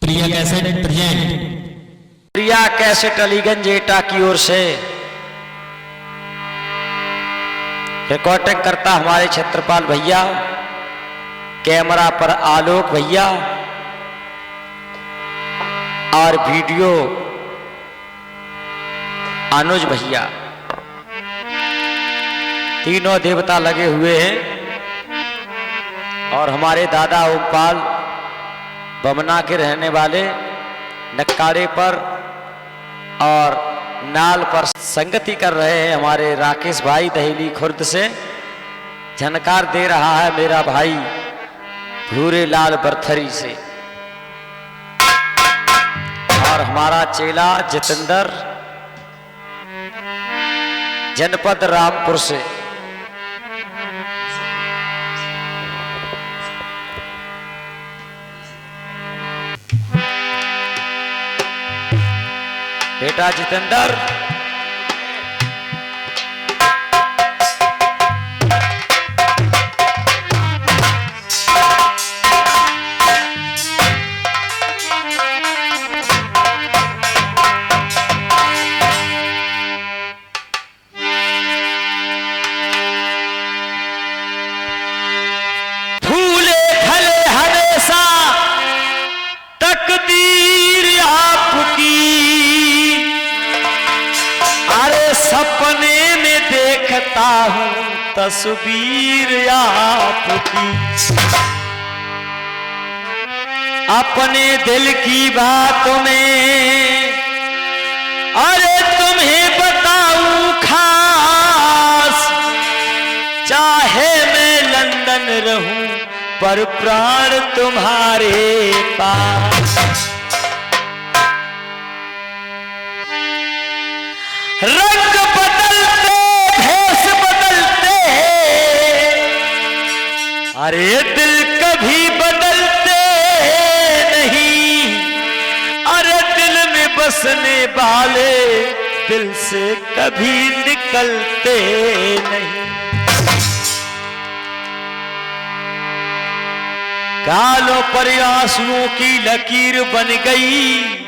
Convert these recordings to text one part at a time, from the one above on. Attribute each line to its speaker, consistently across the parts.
Speaker 1: प्रिया cassette present.
Speaker 2: प्रिया cassette Aliganj एटा की ओर से recording करता हमारे छत्रपाल भैया, कैमरा पर आलोक भैया और वीडियो अनुज भैया। तीनों देवता लगे हुए हैं और हमारे दादा ओमपाल बमना के रहने वाले नक्कारे पर और नाल पर संगति कर रहे हैं हमारे राकेश भाई दहेली खुर्द से। झनकार दे रहा है मेरा भाई भूरे लाल बरथरी से और हमारा चेला जितेंद्र जनपद रामपुर से। बेटा जितेंद्र फूले फले हमेशा तकदीर आपकी, सपने में देखता हूँ तस्वीर आपकी। अपने दिल की बातों में अरे तुम्हें बताऊं खास, चाहे मैं लंदन रहूं पर प्राण तुम्हारे पास। रंग बदलते भेष बदलते अरे दिल कभी बदलते नहीं, अरे दिल में बसने वाले दिल से कभी निकलते नहीं। गालों पर आंसुओं की लकीर बन गई,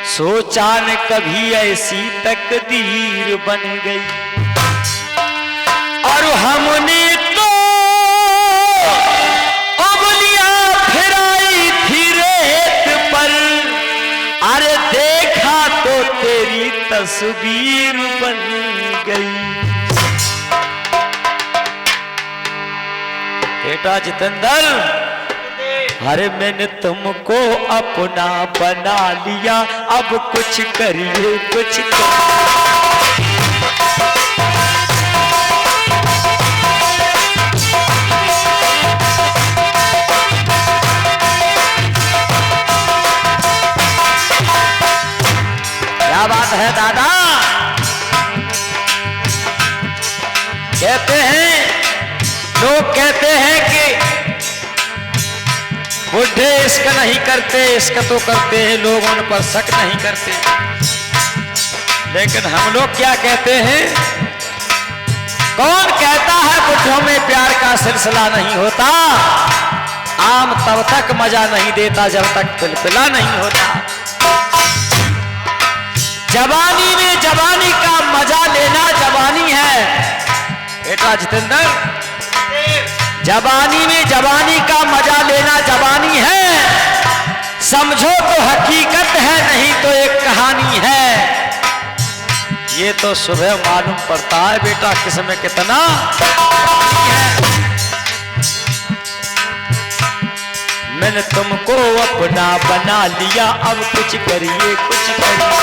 Speaker 2: सोचा न कभी ऐसी तकदीर बन गई। और हमने तो उंगलियां फिराई थी रेत पर, अरे देखा तो तेरी तस्वीर बन गई। बेटा जितेंद्र अरे मैंने तुमको अपना बना लिया, अब कुछ करिए कुछ क्या बात है दादा। कहते हैं लोग कहते हैं कि बुढ़े इसका नहीं करते, इसका तो करते हैं लोग, उन पर शक नहीं करते। लेकिन हम लोग क्या कहते हैं, कौन कहता है बुढ़ों में प्यार का सिलसिला नहीं होता। आम तब तक मजा नहीं देता जब तक पिलपिला नहीं होता। जवानी में जवानी का मजा लेना जवानी है बेटा जितेंद्र। जवानी में जवानी का मजा लेना जवानी है, समझो तो हकीकत है नहीं तो एक कहानी है। ये तो सुबह मालूम पड़ता है बेटा किसमें कितना है। मैंने तुमको अपना बना लिया, अब कुछ करिए कुछ करिए।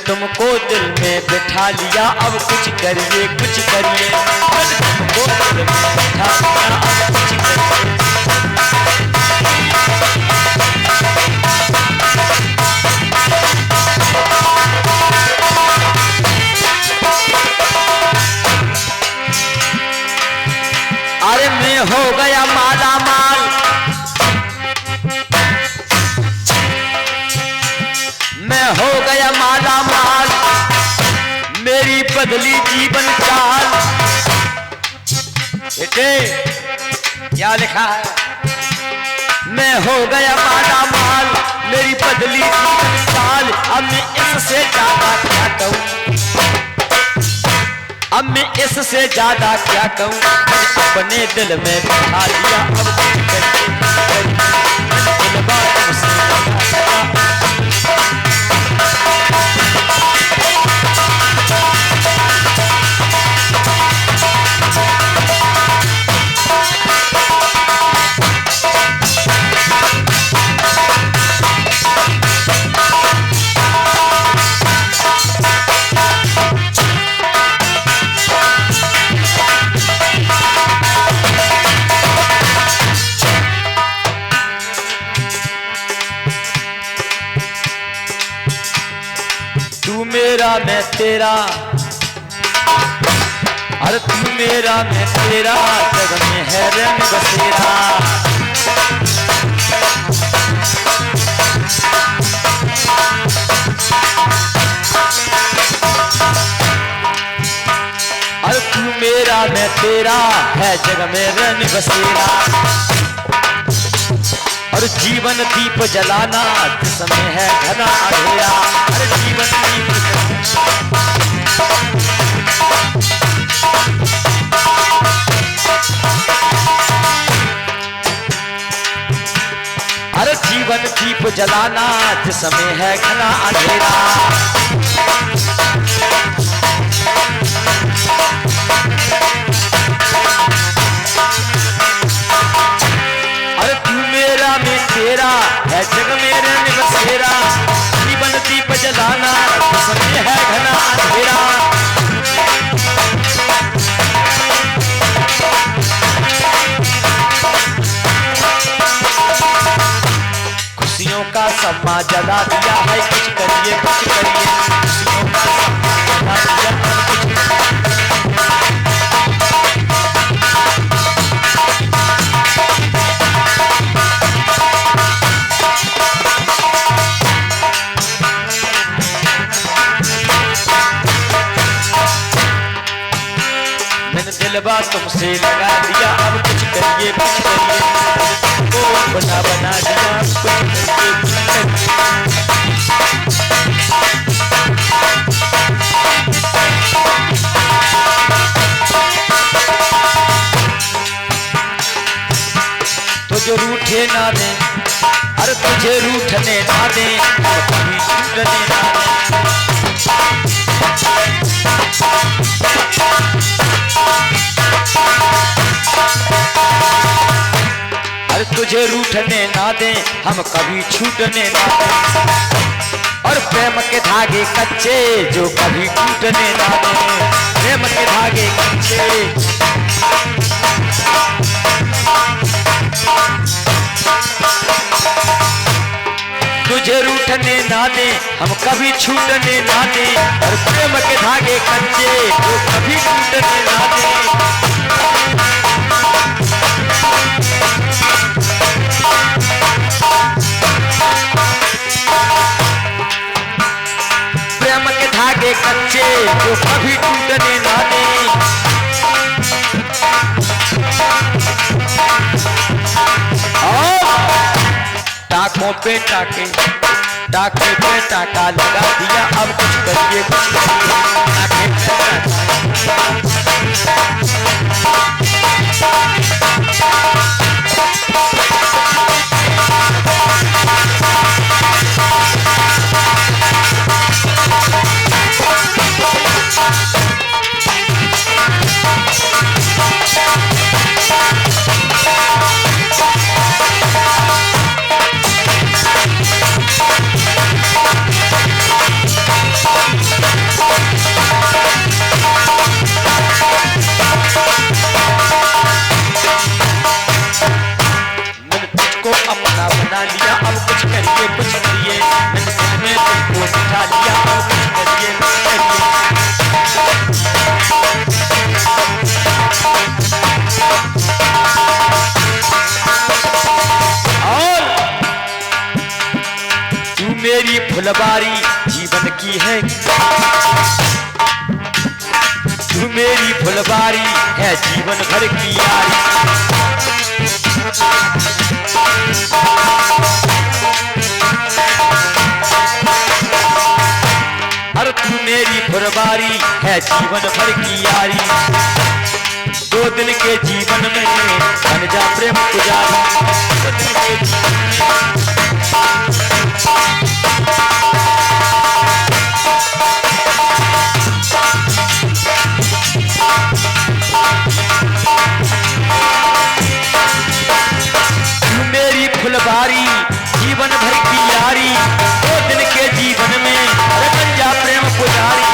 Speaker 2: तुमको दिल में बिठा लिया, अब कुछ करिए कुछ करिए। तुमको दिल में बिठा लिया, अब कुछ करिए। हो गया माला माल, मेरी बदली जीवन चाल। बेटे क्या लिखा है? मैं हो गया माला माल, मेरी बदली जीवन चाल। अब मैं इससे ज्यादा क्या कहूँ, अब मैं इससे ज्यादा क्या कहूँ। अपने दिल में बिठा लिया अब मेरा मैं तेरा, अरे तू मेरा मैं तेरा, जग में है रंग बसेरा। अरे तू मेरा मैं तेरा, है जग में रंग बसेरा। और जीवन दीप जलाना जिसमें है घना अंधेरा। अरे जीवन दीप अरे जीवन दीप जलाना जिसमें है घना अंधेरा। तेरा है जग मेरे में बसेरा। जीवन दीप जलाना जिसमें है घना अंधेरा। खुशियों का सम्मा जला दिया है, कुछ करिए कुछ करिए। खुशियों का सम्मा जला दिया है, कुछ दिलवा तुमसे लगा दिया अब कुछ करिए कुछ करिए। को बना बना दिया कुछ करिए कुछ करिए। तुझे रूठे ना दे, अरे तुझे रूठने ना दे, कभी छूटने ना दे। तुझे रूठने ना दे, हम कभी छूटने ना दे। और प्रेम के धागे कच्चे जो कभी टूटने ना दे। प्रेम के धागे कच्चे तुझे रूठने ना दे, हम कभी छूटने ना दे। और प्रेम के धागे कच्चे जो कभी टूटने ना दे। प्रेम के धागे कच्चे जो कभी टूटने ना दे। टाकों पे टाके, टाके पे टाका लगा दिया अब कुछ करिए कुछ करिए। टाके जीवन की है, तू मेरी फुलवारी है जीवन भर की यारी। अरे तू मेरी फुलवारी है जीवन भर की यारी। 2 दिन के जीवन में बन जा प्रेम पुजारी। 2 दिन के जीवन तू मेरी फुलवारी जीवन भर की यारी। 2 दिन के जीवन में अरे बन जा प्रेम पुजारी।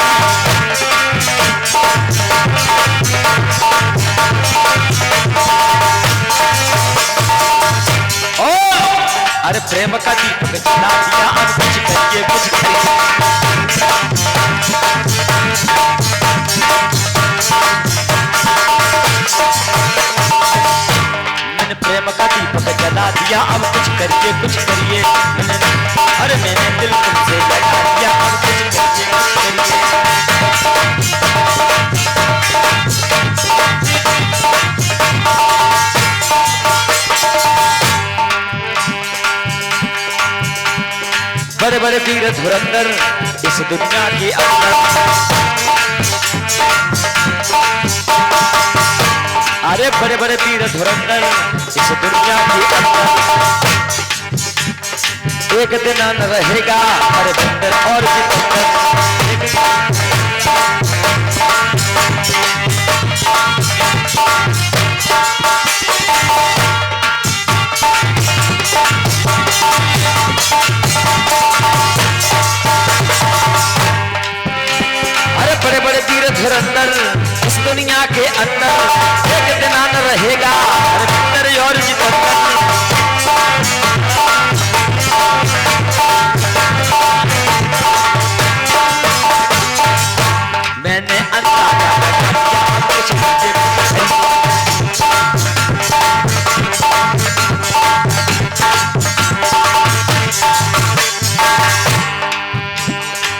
Speaker 2: अरे प्रेम का दीपक जला दिया अब कुछ करिए कुछ करिए। मैंने प्रेम का दीपक जला दिया अब कुछ करिए कुछ करिए। अरे मैंने दिल तुमसे लगा दिया अब कुछ करिए कुछ करिए। बड़े बड़े वीर धुरंधर इस दुनिया के अंदर, अरे बड़े बड़े वीर धुरंधर इस दुनिया के अंदर। एक दिन न रहेगा अरे बंदर और बड़े बड़े वीर धुरंधर इस दुनिया के अंदर। एक दिन न रहेगा अरे बंदर और जितंदर। मैंने अंदाजा लगाया कुछ मुझे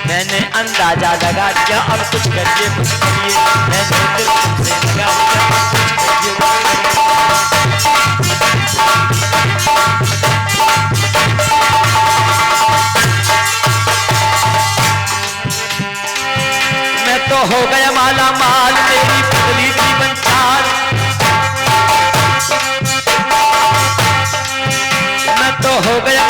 Speaker 2: मैंने अंदाजा लगा दिया अब कुछ करिए कुछ करिए। मैंने दिल तुमसे लगा दिया अब कुछ करिए। मैं तो हो गया माला माल मेरी पगली जीवन चाल। मैं तो हो गया